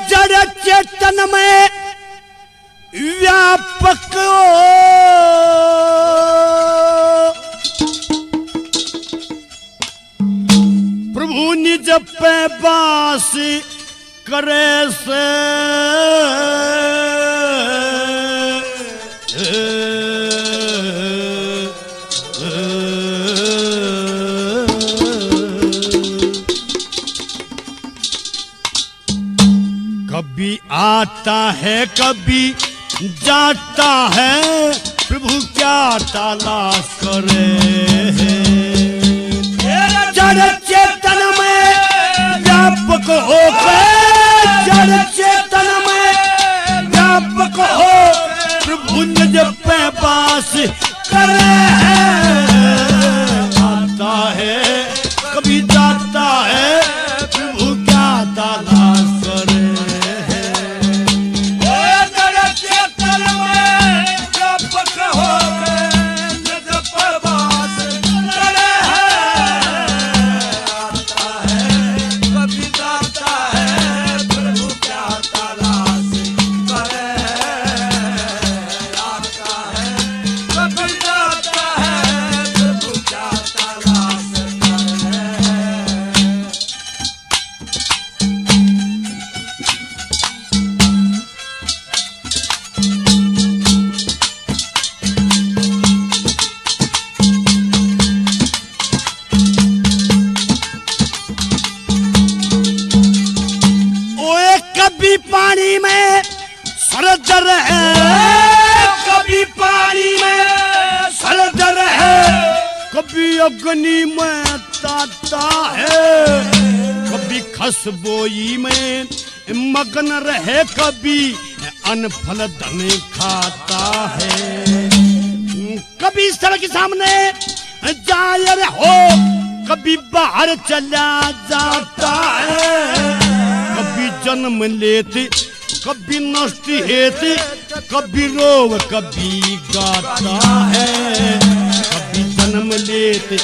जड़ चेतन में व्यापक प्रभु निज पे बास करे से कभी आता है कभी जाता है प्रभु क्या तलाश करे जड़ चेतन में व्यापक होकर जड़ चेतन में व्यापक हो प्रभु निज पे वास करे आता है कभी जाता है प्रभु क्या तलाश करे कभी पानी में सरदर है कभी पानी में सरदर है कभी अग्नि में ताता है कभी खसबोई में मगन रहे कभी अनफल धन खाता है कभी सड़क सामने जायर हो कभी बाहर चला जाता है कभी जन्म लेते कभी नष्ट हेते कभी रोव कभी गाता है कभी जन्म लेते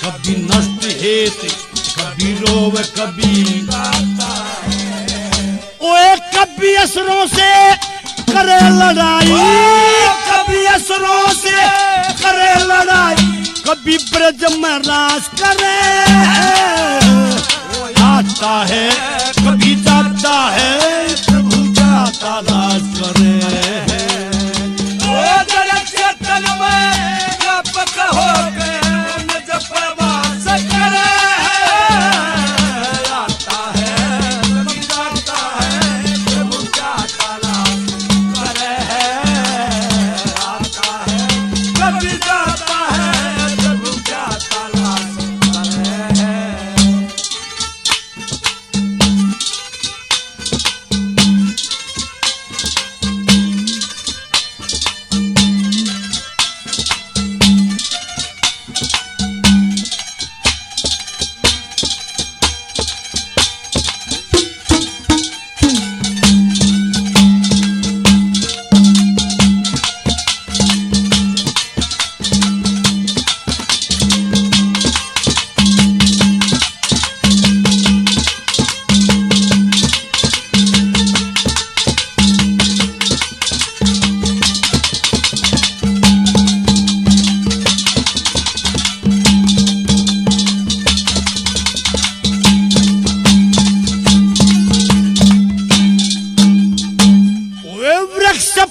कभी नष्ट हेते कभी रोव कभी गाता है ओए कभी असुरों से करे लड़ाई कभी असुरों से करे लड़ाई कभी ब्रज में राज करे आता है कभी जाता है प्रभु क्या तलाश करे जड़ चेतन में व्यापक होकर निज पे वास करे आता है कभी जाता है प्रभु क्या तलाश करे आता है कभी जाता है प्रभु क्या तलाश करे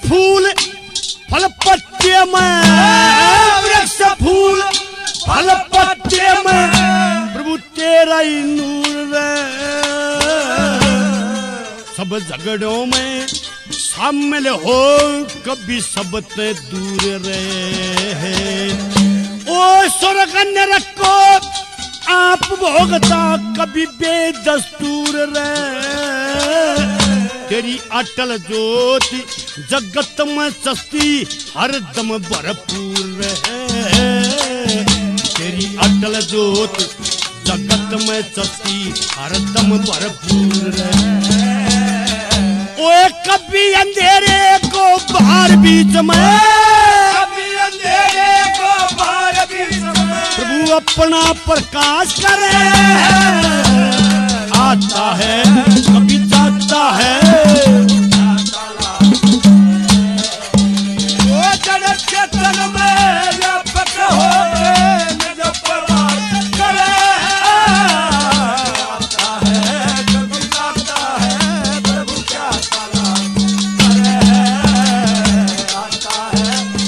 फूल फल पत्ते में वृक्ष फूल फल पत्ते में प्रभु तेरा ही नूर रे सब झगड़ों में शामिल हो कभी सबसे दूर रहे ओ स्वर्ग नरक आप भोगता कभी बेदस्तूर रहे तेरी अटल ज्योति जगत में सस्ती हर दम भरपूर है तेरी अटल ज्योति जगत में सती हरदम भरपूर रहे। ओए कभी अंधेरे को बाहर बीच में, कभी अंधेरे को बाहर बीच में प्रभु अपना प्रकाश करे। आता है कभी जाता है, वो जड़ चेतन में व्यापक होके निज प्रवास करे। आता है कभी जाता है, प्रभु क्या तलाश करे। आता है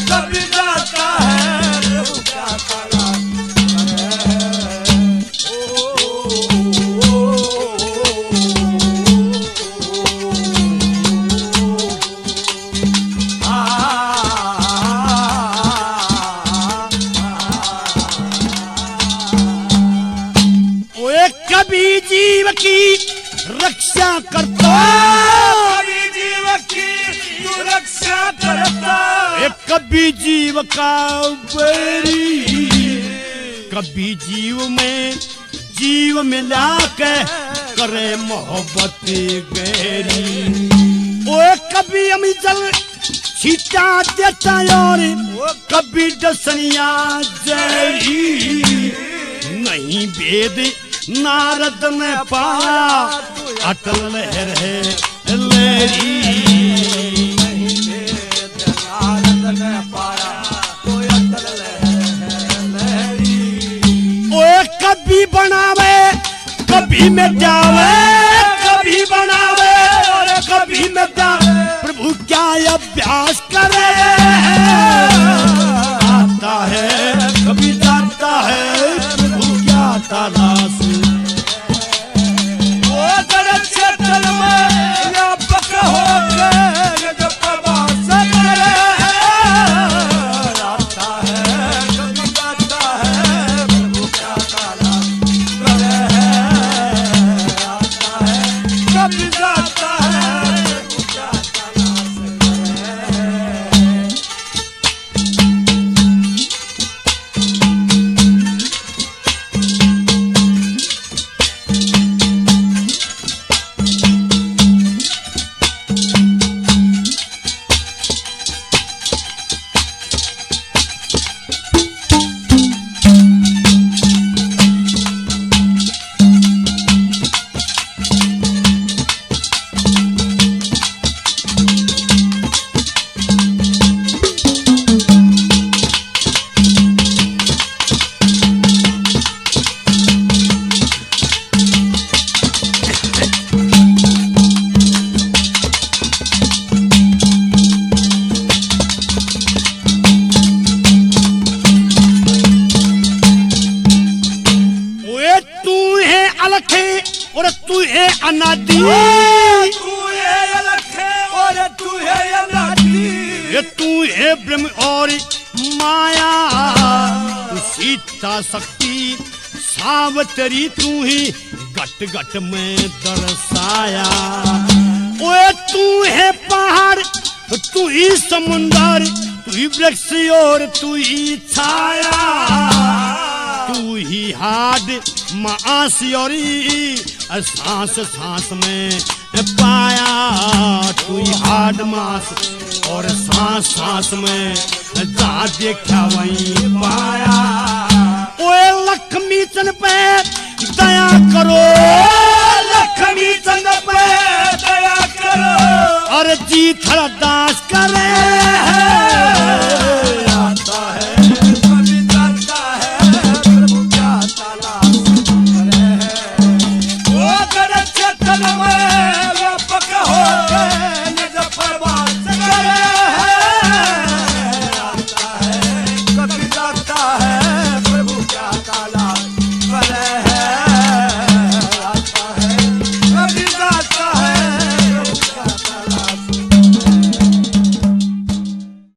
कभी जाता है, प्रभु क्या तलाश कभी जीव की रक्षा करता, कभी जीव की तू रक्षा करता। कभी जीव का बैरी, कभी जीव मिला के करे मोहब्बत गहरी। ओए कभी अमी जल छीटा देता और कभी डसनिया जहरी। नहीं भेद नारद ने पाया, अटल लहर है लहरी। नारद ने पाया तो अटल लहर है लहरी। ओए कभी बनावे कभी मिटावे, कभी बनावे और कभी मिटावे। प्रभु क्या अभ्यास करे। आता है कभी जाता है, प्रभु क्या तलाश। वो जड़ चेतन में व्यापक होके निज प्रवास करे। आता है कभी जाता है, प्रभु क्या तलाश करे। आता है कभी जाता है, प्रभु क्या तलाश करे। और तू है अनादि, तू है अलख और तू है अनादि। ये तू है ब्रह्म और माया, सीता शक्ति सावतरी तू ही घट घट में दर्शाया। ओए तू है पहाड़ तू ही समुंदर, तू ही वृक्ष और तू ही छाया। तू ही हाड मांस और सांस सांस में पाया। तू ही हाड मांस और सांस सांस में जा देखा वहीं पाया। ओए लक्ष्मी चंद पे दया करो, लक्ष्मी चंद पे दया करो। और जी थड़ा